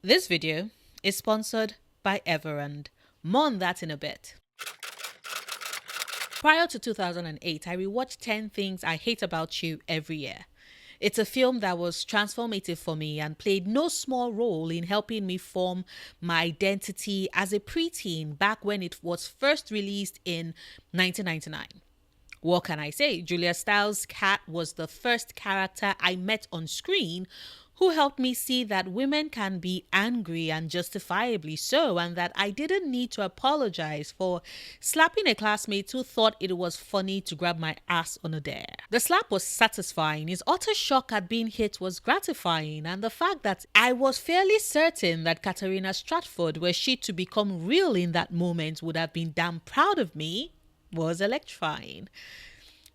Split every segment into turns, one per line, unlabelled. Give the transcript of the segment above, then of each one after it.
This video is sponsored by Everand. More on that in a bit. Prior to 2008, I rewatched 10 Things I Hate About You every year. It's a film that was transformative for me and played no small role in helping me form my identity as a preteen back when it was first released in 1999. What can I say? Julia Stiles' cat was the first character I met on screen who helped me see that women can be angry and justifiably so, and that I didn't need to apologize for slapping a classmate who thought it was funny to grab my ass on a dare. The slap was satisfying, his utter shock at being hit was gratifying, and the fact that I was fairly certain that Katarina Stratford, were she to become real in that moment, would have been damn proud of me was electrifying.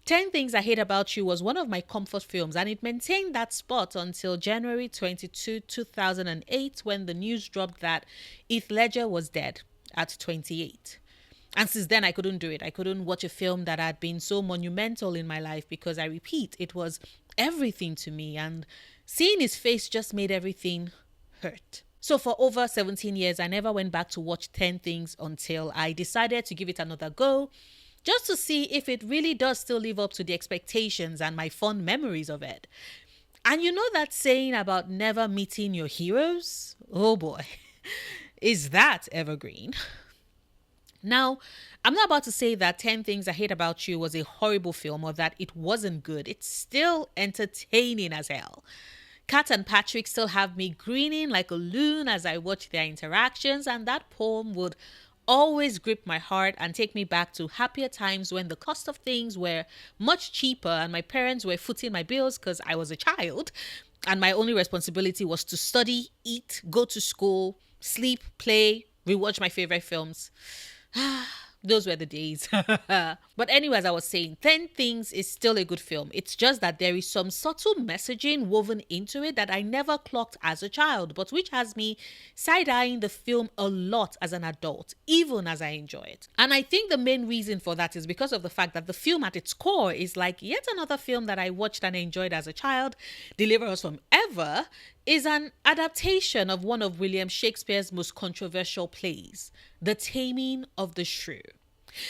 10 Things I Hate About You was one of my comfort films, and it maintained that spot until January 22, 2008, when the news dropped that Heath Ledger was dead at 28. And since then, I couldn't do it. I couldn't watch a film that had been so monumental in my life because, I repeat, it was everything to me, and seeing his face just made everything hurt. So for over 17 years, I never went back to watch 10 Things until I decided to give it another go, just to see if it really does still live up to the expectations and my fond memories of it. And you know that saying about never meeting your heroes? Oh boy, is that evergreen. Now, I'm not about to say that 10 Things I Hate About You was a horrible film or that it wasn't good. It's still entertaining as hell. Kat and Patrick still have me grinning like a loon as I watch their interactions, and that poem would always grip my heart and take me back to happier times when the cost of things were much cheaper and my parents were footing my bills because I was a child and my only responsibility was to study, eat, go to school, sleep, play, rewatch my favorite films. Those were the days. But anyway, as I was saying, 10 Things is still a good film. It's just that there is some subtle messaging woven into it that I never clocked as a child, but which has me side-eyeing the film a lot as an adult, even as I enjoy it. And I think the main reason for that is because of the fact that the film at its core is like yet another film that I watched and enjoyed as a child. Deliver Us From Ever is an adaptation of one of William Shakespeare's most controversial plays, The Taming of the Shrew.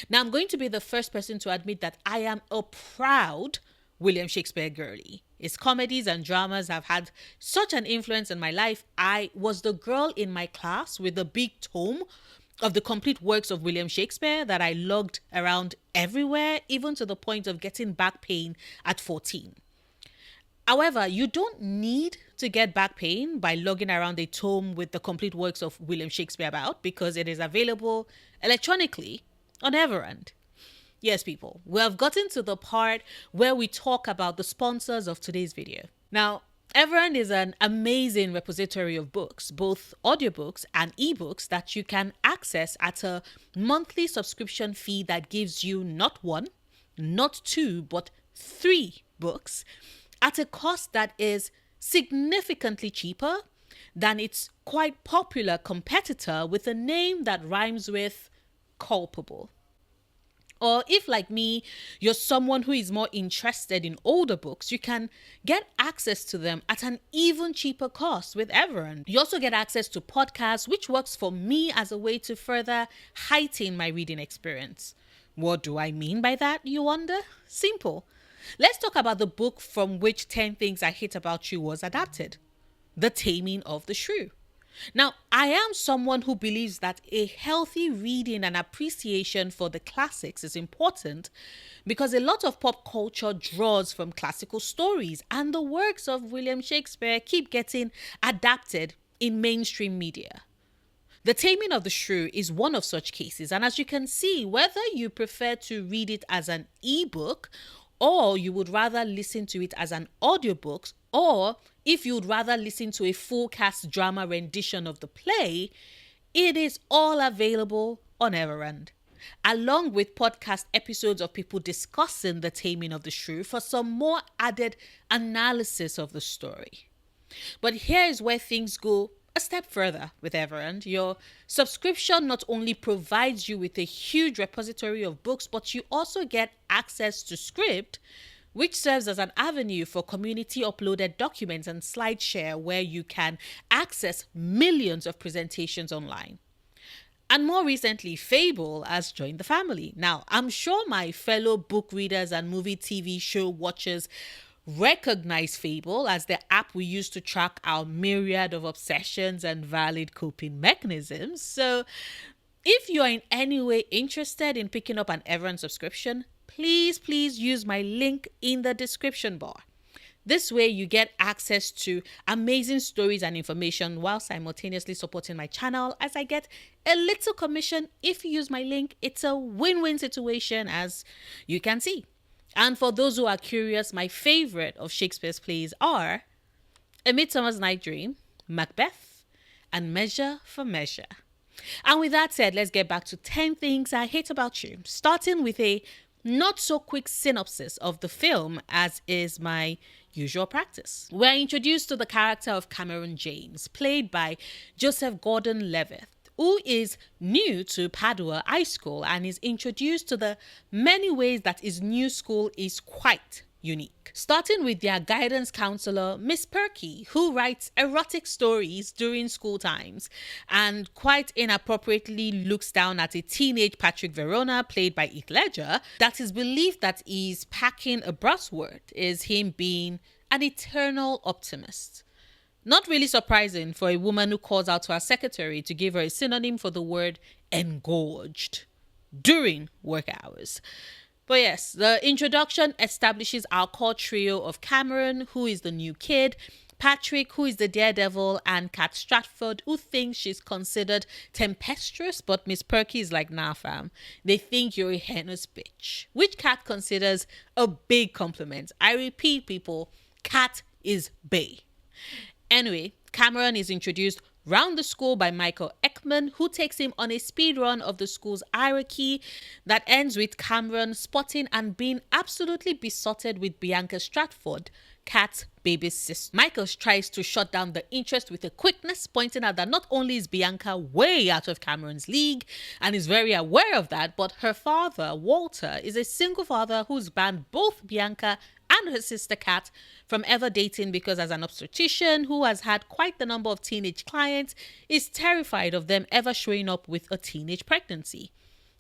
Now, I'm going to be the first person to admit that I am a proud William Shakespeare girly. His comedies and dramas have had such an influence in my life. I was the girl in my class with the big tome of the complete works of William Shakespeare that I lugged around everywhere, even to the point of getting back pain at 14. However, you don't need to get back pain by lugging around a tome with the complete works of William Shakespeare about, because it is available electronically on Everand. Yes, people, we have gotten to the part where we talk about the sponsors of today's video. Now, Everand is an amazing repository of books, both audiobooks and ebooks, that you can access at a monthly subscription fee that gives you not one, not two, but 3 books at a cost that is significantly cheaper than its quite popular competitor with a name that rhymes with culpable. Or if, like me, you're someone who is more interested in older books, you can get access to them at an even cheaper cost with Everand. You also get access to podcasts, which works for me as a way to further heighten my reading experience. What do I mean by that, you wonder? Simple. Let's talk about the book from which 10 Things I Hate About You was adapted, The Taming of the Shrew. Now, I am someone who believes that a healthy reading and appreciation for the classics is important because a lot of pop culture draws from classical stories, and the works of William Shakespeare keep getting adapted in mainstream media. The Taming of the Shrew is one of such cases, and as you can see, whether you prefer to read it as an ebook or you would rather listen to it as an audiobook, or if you'd rather listen to a full cast drama rendition of the play, it is all available on Everand, along with podcast episodes of people discussing The Taming of the Shrew for some more added analysis of the story. But here is where things go a step further with Everand. Your subscription not only provides you with a huge repository of books, but you also get access to script, which serves as an avenue for community uploaded documents and SlideShare where you can access millions of presentations online. And more recently, Fable has joined the family. Now, I'm sure my fellow book readers and movie TV show watchers recognize Fable as the app we use to track our myriad of obsessions and valid coping mechanisms. So, if you are in any way interested in picking up an Everand subscription, please use my link in the description bar. This way you get access to amazing stories and information while simultaneously supporting my channel, as I get a little commission if you use my link. It's a win-win situation, as you can see. And for those who are curious, my favorite of Shakespeare's plays are A Midsummer's Night Dream, Macbeth, and Measure for Measure. And with that said, let's get back to 10 things I hate about you, starting with a not so quick synopsis of the film, as is my usual practice. We're introduced to the character of Cameron James, played by Joseph Gordon-Levitt, who is new to Padua High School and is introduced to the many ways that his new school is quite unique. Starting with their guidance counselor, Miss Perky, who writes erotic stories during school times and quite inappropriately looks down at a teenage Patrick Verona, played by Heath Ledger, that is believed that he's packing a buzzword is him being an eternal optimist. Not really surprising for a woman who calls out to her secretary to give her a synonym for the word engorged during work hours. But yes, the introduction establishes our core trio of Cameron, who is the new kid, Patrick, who is the daredevil, and Kat Stratford, who thinks she's considered tempestuous, but Miss Perky is like, nah fam, they think you're a heinous bitch, which Kat considers a big compliment. I repeat, people, Kat is bae. Anyway, Cameron is introduced round the school by Michael Ekman, who takes him on a speed run of the school's hierarchy that ends with Cameron spotting and being absolutely besotted with Bianca Stratford, Kat's baby sister. Michael tries to shut down the interest with a quickness, pointing out that not only is Bianca way out of Cameron's league and is very aware of that, but her father, Walter, is a single father who's banned both Bianca and her sister Kat from ever dating because, as an obstetrician who has had quite the number of teenage clients, is terrified of them ever showing up with a teenage pregnancy.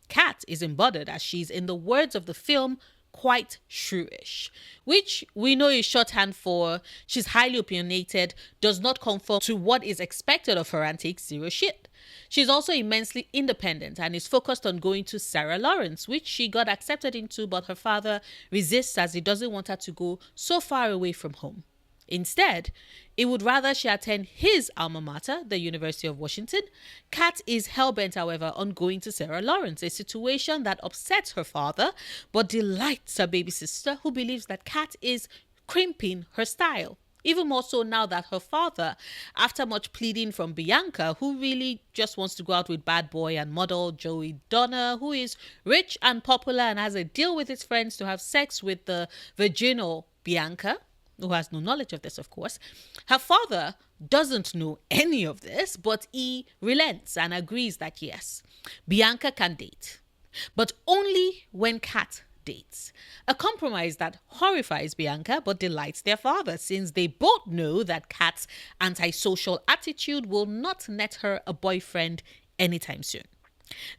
Kat is embodied as she's, in the words of the film, quite shrewish, which we know is shorthand for she's highly opinionated, does not conform to what is expected of her, and takes zero shit. She's also immensely independent and is focused on going to Sarah Lawrence, which she got accepted into, but her father resists as he doesn't want her to go so far away from home. Instead, he would rather she attend his alma mater, the University of Washington. Kat is hellbent, however, on going to Sarah Lawrence, a situation that upsets her father but delights her baby sister, who believes that Kat is crimping her style. Even more so now that her father, after much pleading from Bianca, who really just wants to go out with bad boy and model Joey Donner, who is rich and popular and has a deal with his friends to have sex with the virginal Bianca, who has no knowledge of this, of course. Her father doesn't know any of this, but he relents and agrees that yes, Bianca can date, but only when Kat dates. A compromise that horrifies Bianca but delights their father, since they both know that Kat's antisocial attitude will not net her a boyfriend anytime soon.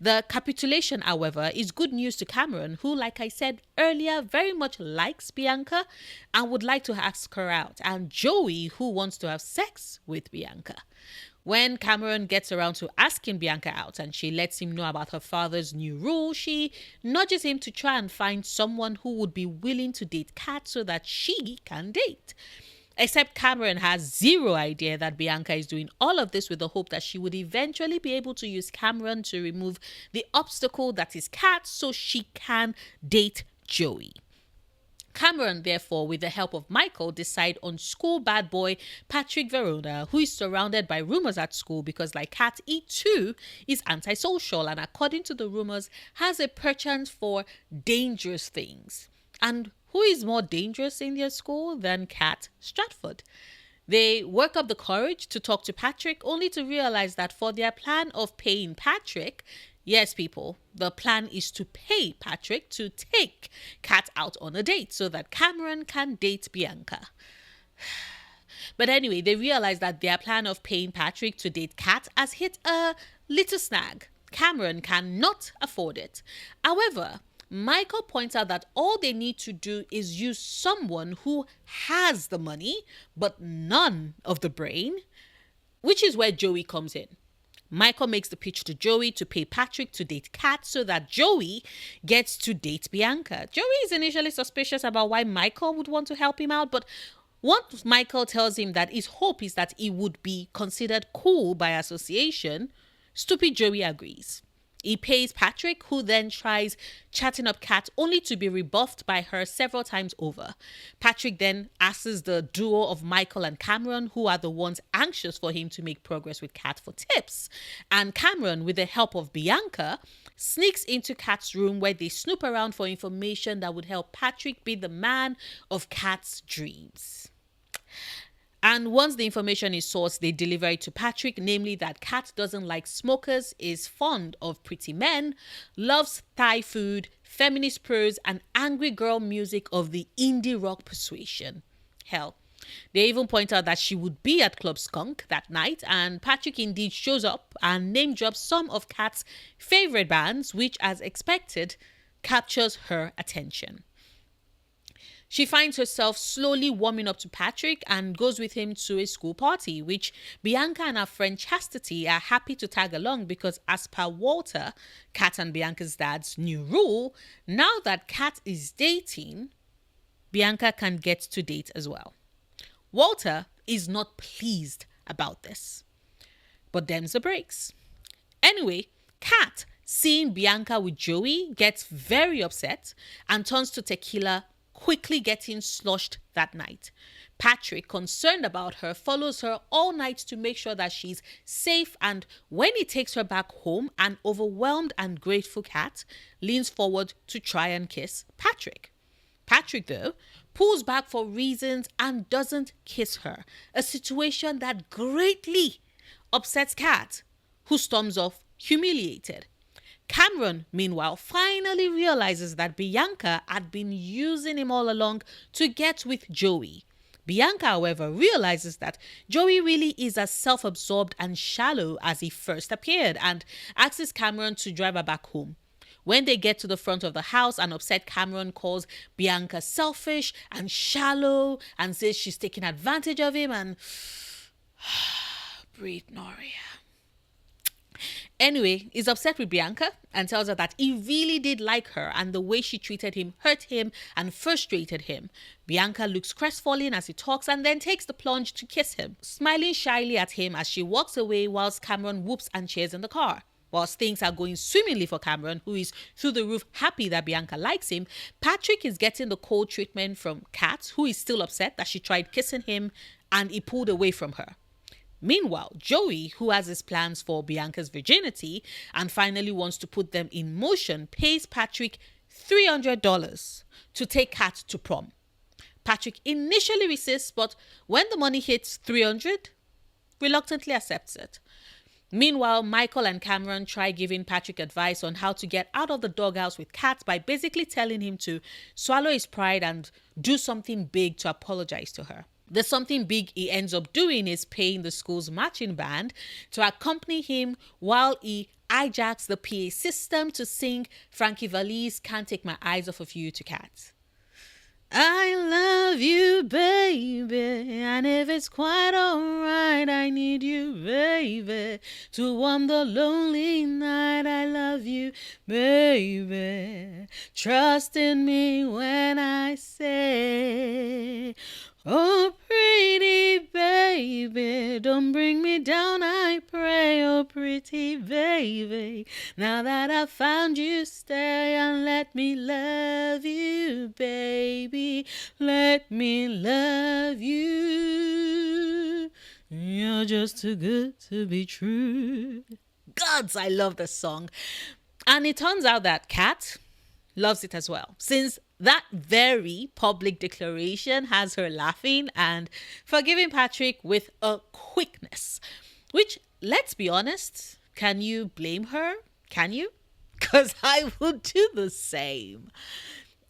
The capitulation, however, is good news to Cameron, who, like I said earlier, very much likes Bianca and would like to ask her out, and Joey, who wants to have sex with Bianca. When Cameron gets around to asking Bianca out and she lets him know about her father's new rule, she nudges him to try and find someone who would be willing to date Kat so that she can date. Except Cameron has zero idea that Bianca is doing all of this with the hope that she would eventually be able to use Cameron to remove the obstacle that is Kat so she can date Joey. Cameron, therefore, with the help of Michael, decide on school bad boy Patrick Verona, who is surrounded by rumors at school because, like Kat, he too is antisocial and, according to the rumors, has a penchant for dangerous things. And who is more dangerous in their school than Kat Stratford? They work up the courage to talk to Patrick, only to realize that for their plan of paying Patrick, Yes, people, the plan is to pay Patrick to take Kat out on a date so that Cameron can date Bianca. But anyway, they realize that their plan of paying Patrick to date Kat has hit a little snag. Cameron cannot afford it. However, Michael points out that all they need to do is use someone who has the money but none of the brain, which is where Joey comes in. Michael makes the pitch to Joey to pay Patrick to date Kat so that Joey gets to date Bianca. Joey is initially suspicious about why Michael would want to help him out, but once Michael tells him that his hope is that he would be considered cool by association, stupid Joey agrees. He pays Patrick, who then tries chatting up Kat, only to be rebuffed by her several times over. Patrick then asks the duo of Michael and Cameron, who are the ones anxious for him to make progress with Kat, for tips. And Cameron, with the help of Bianca, sneaks into Kat's room where they snoop around for information that would help Patrick be the man of Kat's dreams. And once the information is sourced, they deliver it to Patrick, namely that Kat doesn't like smokers, is fond of pretty men, loves Thai food, feminist prose, and angry girl music of the indie rock persuasion. Hell, they even point out that she would be at Club Skunk that night, and Patrick indeed shows up and name drops some of Kat's favorite bands, which, as expected, captures her attention. She finds herself slowly warming up to Patrick and goes with him to a school party, which Bianca and her friend Chastity are happy to tag along because, as per Walter, Kat and Bianca's dad's new rule, now that Kat is dating, Bianca can get to date as well. Walter is not pleased about this, but them's the breaks. Anyway, Kat, seeing Bianca with Joey, gets very upset and turns to tequila, quickly getting sloshed that night. Patrick, concerned about her, follows her all night to make sure that she's safe, and when he takes her back home, an overwhelmed and grateful Kat leans forward to try and kiss Patrick. Patrick, though, pulls back for reasons and doesn't kiss her, a situation that greatly upsets Kat, who storms off humiliated. Cameron, meanwhile, finally realizes that Bianca had been using him all along to get with Joey. Bianca, however, realizes that Joey really is as self-absorbed and shallow as he first appeared and asks Cameron to drive her back home. When they get to the front of the house, an upset Cameron calls Bianca selfish and shallow and says she's taking advantage of him and... breathe, Noria. Anyway, he's upset with Bianca and tells her that he really did like her and the way she treated him hurt him and frustrated him. Bianca looks crestfallen as he talks and then takes the plunge to kiss him, smiling shyly at him as she walks away whilst Cameron whoops and cheers in the car. Whilst things are going swimmingly for Cameron, who is through the roof happy that Bianca likes him, Patrick is getting the cold treatment from Kat, who is still upset that she tried kissing him and he pulled away from her. Meanwhile, Joey, who has his plans for Bianca's virginity and finally wants to put them in motion, pays Patrick $300 to take Kat to prom. Patrick initially resists, but when the money hits $300, reluctantly accepts it. Meanwhile, Michael and Cameron try giving Patrick advice on how to get out of the doghouse with Kat by basically telling him to swallow his pride and do something big to apologize to her. The something big he ends up doing is paying the school's marching band to accompany him while he hijacks the PA system to sing Frankie Valli's Can't Take My Eyes Off of You to Kat. I love you, baby, and if it's quite alright, I need you, baby, to warm the lonely night. I love you, baby, trust in me when I say, oh, pretty baby, don't bring me down, I pray. Oh, pretty baby, now that I've found you, stay and let me love you, baby. Let me love you. You're just too good to be true. Gods, I love this song. And it turns out that Kat loves it as well, since that very public declaration has her laughing and forgiving Patrick with a quickness. Which, let's be honest, can you blame her? Can you? because I would do the same.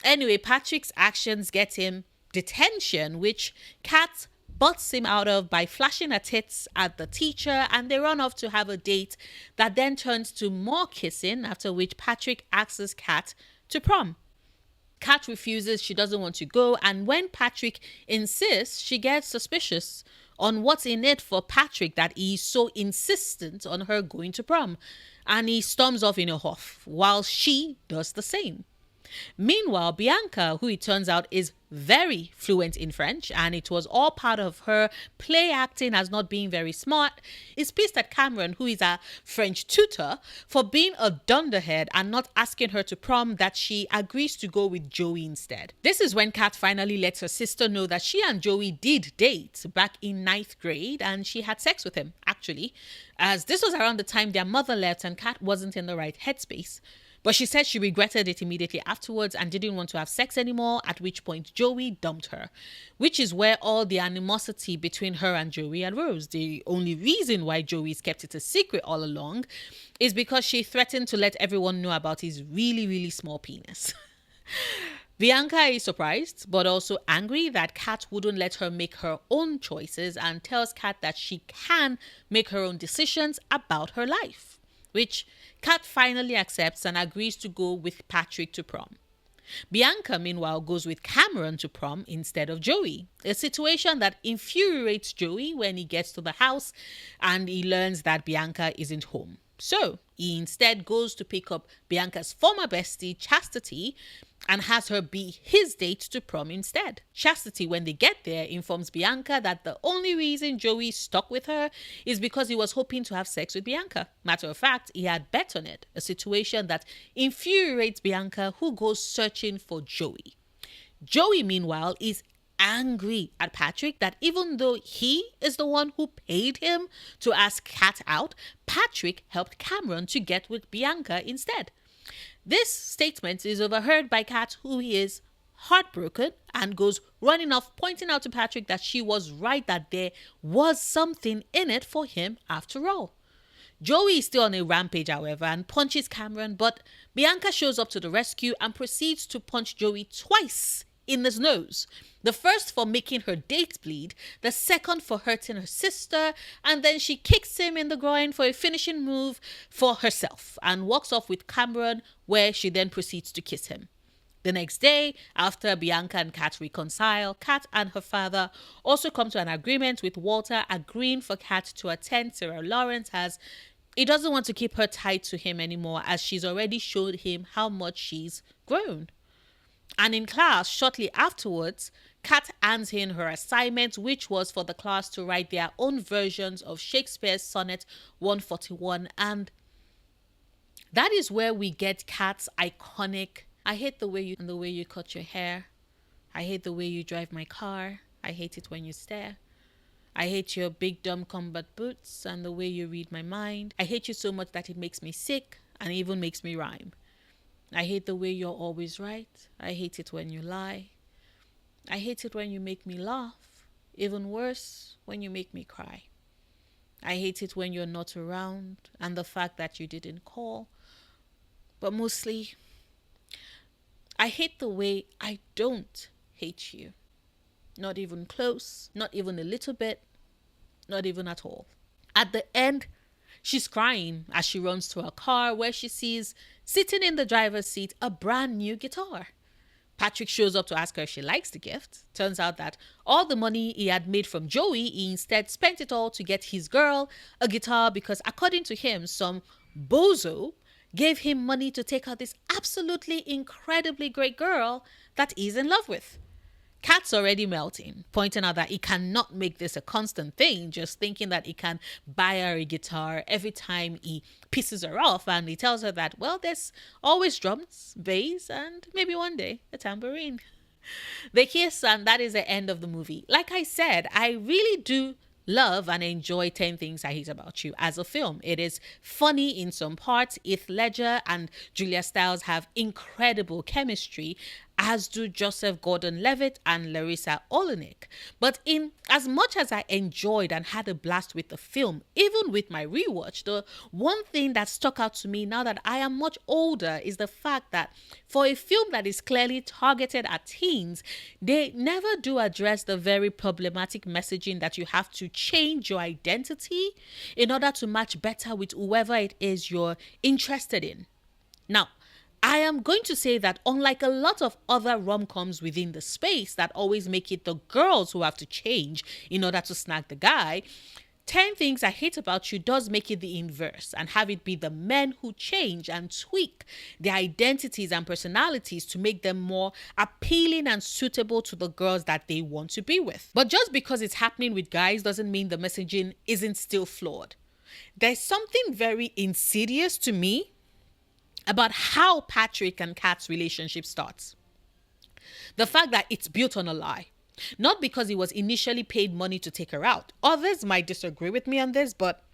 Anyway, Patrick's actions get him detention, which Kat butts him out of by flashing her tits at the teacher, and they run off to have a date that then turns to more kissing, after which Patrick asks Kat to prom. Kat refuses, she doesn't want to go, and when Patrick insists, she gets suspicious on what's in it for Patrick that he's so insistent on her going to prom, and he storms off in a huff while she does the same. Meanwhile, Bianca, who it turns out is very fluent in French, and it was all part of her play acting as not being very smart, is pissed at Cameron, who is a French tutor, for being a dunderhead and not asking her to prom, that she agrees to go with Joey instead. This is when Kat finally lets her sister know that she and Joey did date back in 9th grade, and she had sex with him, actually, as this was around the time their mother left and Kat wasn't in the right headspace. But she said she regretted it immediately afterwards and didn't want to have sex anymore, at which point Joey dumped her, which is where all the animosity between her and Joey arose. The only reason why Joey's kept it a secret all along is because she threatened to let everyone know about his really, really small penis. Bianca is surprised, but also angry that Kat wouldn't let her make her own choices, and tells Kat that she can make her own decisions about her life, which Kat finally accepts and agrees to go with Patrick to prom. Bianca, meanwhile, goes with Cameron to prom instead of Joey, a situation that infuriates Joey when he gets to the house and he learns that Bianca isn't home. So he instead goes to pick up Bianca's former bestie, Chastity, and has her be his date to prom instead. Chastity, when they get there, informs Bianca that the only reason Joey stuck with her is because he was hoping to have sex with Bianca. Matter of fact, he had bet on it, a situation that infuriates Bianca, who goes searching for Joey. Joey, meanwhile, is angry at Patrick that even though he is the one who paid him to ask Kat out, Patrick helped Cameron to get with Bianca instead. This statement is overheard by Kat, who is heartbroken and goes running off, pointing out to Patrick that she was right, that there was something in it for him after all. Joey is still on a rampage, however, and punches Cameron, but Bianca shows up to the rescue and proceeds to punch Joey twice in his nose. The first for making her date bleed, the second for hurting her sister, and then she kicks him in the groin for a finishing move for herself and walks off with Cameron, where she then proceeds to kiss him. The next day, after Bianca and Kat reconcile, Kat and her father also come to an agreement, with Walter agreeing for Kat to attend Sarah Lawrence, as he doesn't want to keep her tied to him anymore, as she's already showed him how much she's grown. And in class, shortly afterwards, Kat hands in her assignment, which was for the class to write their own versions of Shakespeare's Sonnet 141. And that is where we get Kat's iconic, "I hate the way you cut your hair. I hate the way you drive my car. I hate it when you stare. I hate your big dumb combat boots and the way you read my mind. I hate you so much that it makes me sick and even makes me rhyme. I hate the way you're always right. I hate it when you lie. I hate it when you make me laugh. Even worse, when you make me cry. I hate it when you're not around and the fact that you didn't call. But mostly, I hate the way I don't hate you. Not even close, not even a little bit, not even at all." At the end, she's crying as she runs to her car, where she sees, sitting in the driver's seat, a brand new guitar. Patrick shows up to ask her if she likes the gift. Turns out that all the money he had made from Joey, he instead spent it all to get his girl a guitar, because according to him, some bozo gave him money to take out this absolutely incredibly great girl that he's in love with. Kat's already melting, pointing out that he cannot make this a constant thing, just thinking that he can buy her a guitar every time he pisses her off. And he tells her that, well, there's always drums, bass, and maybe one day a tambourine. They kiss, and that is the end of the movie. Like I said, I really do love and enjoy 10 Things I Hate About You as a film. It is funny in some parts. Heath Ledger and Julia Stiles have incredible chemistry. as do Joseph Gordon-Levitt and Larissa Olenek. But in as much as I enjoyed and had a blast with the film, even with my rewatch, the one thing that stuck out to me now that I am much older is the fact that for a film that is clearly targeted at teens, they never do address the very problematic messaging that you have to change your identity in order to match better with whoever it is you're interested in. Now, I am going to say that unlike a lot of other rom-coms within the space that always make it the girls who have to change in order to snag the guy, 10 Things I Hate About You does make it the inverse and have it be the men who change and tweak their identities and personalities to make them more appealing and suitable to the girls that they want to be with. But just because it's happening with guys doesn't mean the messaging isn't still flawed. There's something very insidious to me about how Patrick and Kat's relationship starts. The fact that it's built on a lie. Not because he was initially paid money to take her out. Others might disagree with me on this, but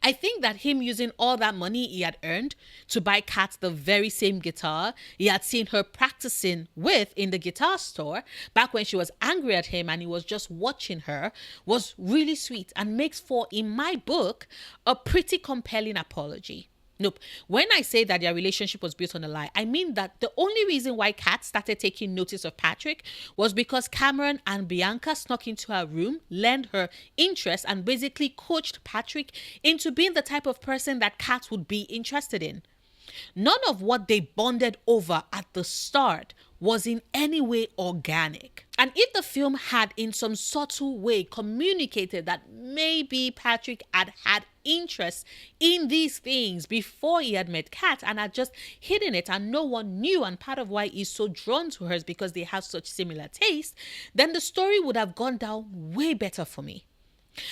I think that him using all that money he had earned to buy Kat the very same guitar he had seen her practicing with in the guitar store back when she was angry at him and he was just watching her was really sweet and makes for, in my book, a pretty compelling apology. Nope. When I say that their relationship was built on a lie, I mean that the only reason why Kat started taking notice of Patrick was because Cameron and Bianca snuck into her room, lent her interest, and basically coached Patrick into being the type of person that Kat would be interested in. None of what they bonded over at the start was in any way organic. And if the film had in some subtle way communicated that maybe Patrick had interest in these things before he had met Kat and had just hidden it and no one knew, and part of why he's so drawn to her is because they have such similar tastes, then the story would have gone down way better for me.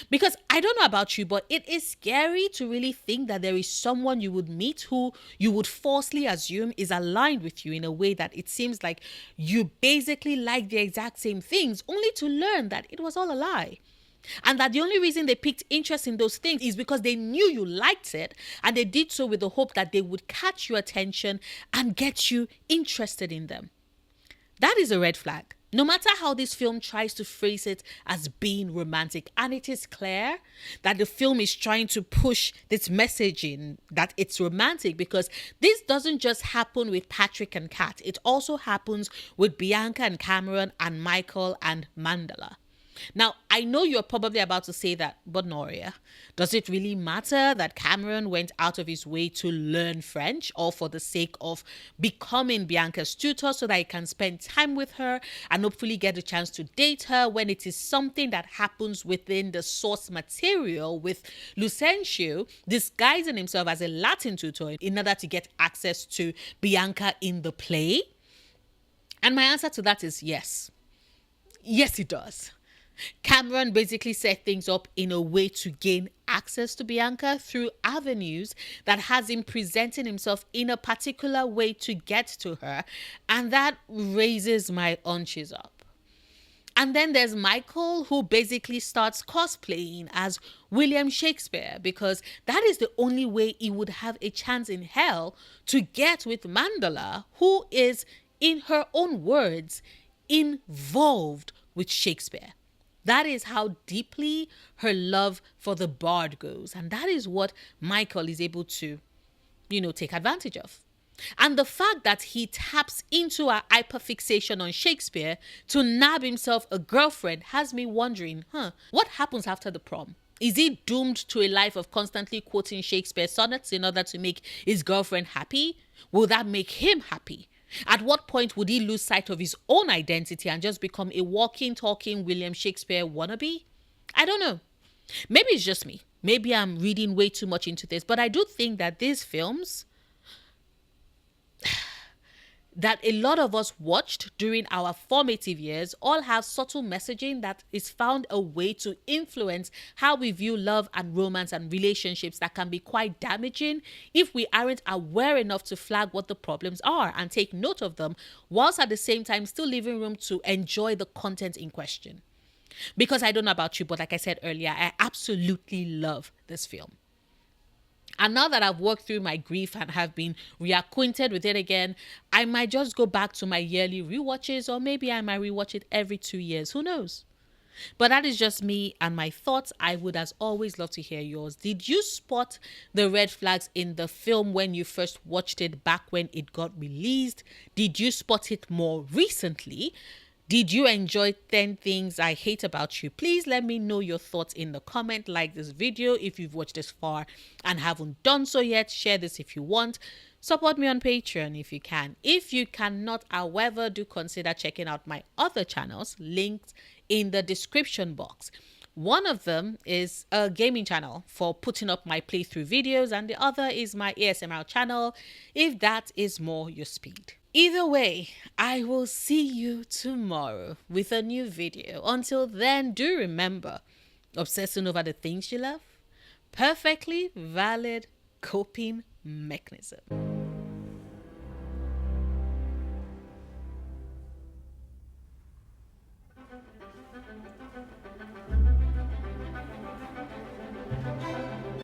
Because I don't know about you, but it is scary to really think that there is someone you would meet who you would falsely assume is aligned with you in a way that it seems like you basically like the exact same things, only to learn that it was all a lie. And that the only reason they picked interest in those things is because they knew you liked it, and they did so with the hope that they would catch your attention and get you interested in them. That is a red flag. No matter how this film tries to phrase it as being romantic, and it is clear that the film is trying to push this messaging that it's romantic, because this doesn't just happen with Patrick and Kat. It also happens with Bianca and Cameron and Michael and Mandela. Now, I know you're probably about to say that, but Noria, does it really matter that Cameron went out of his way to learn French, all for the sake of becoming Bianca's tutor so that he can spend time with her and hopefully get a chance to date her, when it is something that happens within the source material with Lucencio disguising himself as a Latin tutor in order to get access to Bianca in the play? And my answer to that is yes. Yes, it does. Cameron basically set things up in a way to gain access to Bianca through avenues that has him presenting himself in a particular way to get to her, and that raises my hunches up. And then there's Michael, who basically starts cosplaying as William Shakespeare, because that is the only way he would have a chance in hell to get with Mandela, who is, in her own words, involved with Shakespeare. That is how deeply her love for the bard goes. And that is what Michael is able to, take advantage of. And the fact that he taps into a hyperfixation on Shakespeare to nab himself a girlfriend has me wondering, what happens after the prom? Is he doomed to a life of constantly quoting Shakespeare sonnets in order to make his girlfriend happy? Will that make him happy? At what point would he lose sight of his own identity and just become a walking, talking William Shakespeare wannabe? I don't know. Maybe it's just me. Maybe I'm reading way too much into this. But I do think that these films that a lot of us watched during our formative years all have subtle messaging that is found a way to influence how we view love and romance and relationships that can be quite damaging if we aren't aware enough to flag what the problems are and take note of them, whilst at the same time still leaving room to enjoy the content in question. Because I don't know about you, but like I said earlier, I absolutely love this film. And now that I've worked through my grief and have been reacquainted with it again, I might just go back to my yearly rewatches, or maybe I might rewatch it every 2 years. Who knows? But that is just me and my thoughts. I would, as always, love to hear yours. Did you spot the red flags in the film when you first watched it back when it got released? Did you spot it more recently? Did you enjoy 10 Things I Hate About You? Please let me know your thoughts in the comment. Like this video if you've watched this far and haven't done so yet. Share this if you want. Support me on Patreon if you can. If you cannot, however, do consider checking out my other channels linked in the description box. One of them is a gaming channel for putting up my playthrough videos, and the other is my ASMR channel if that is more your speed. Either way, I will see you tomorrow with a new video. Until then, do remember, obsessing over the things you love, perfectly valid coping mechanism.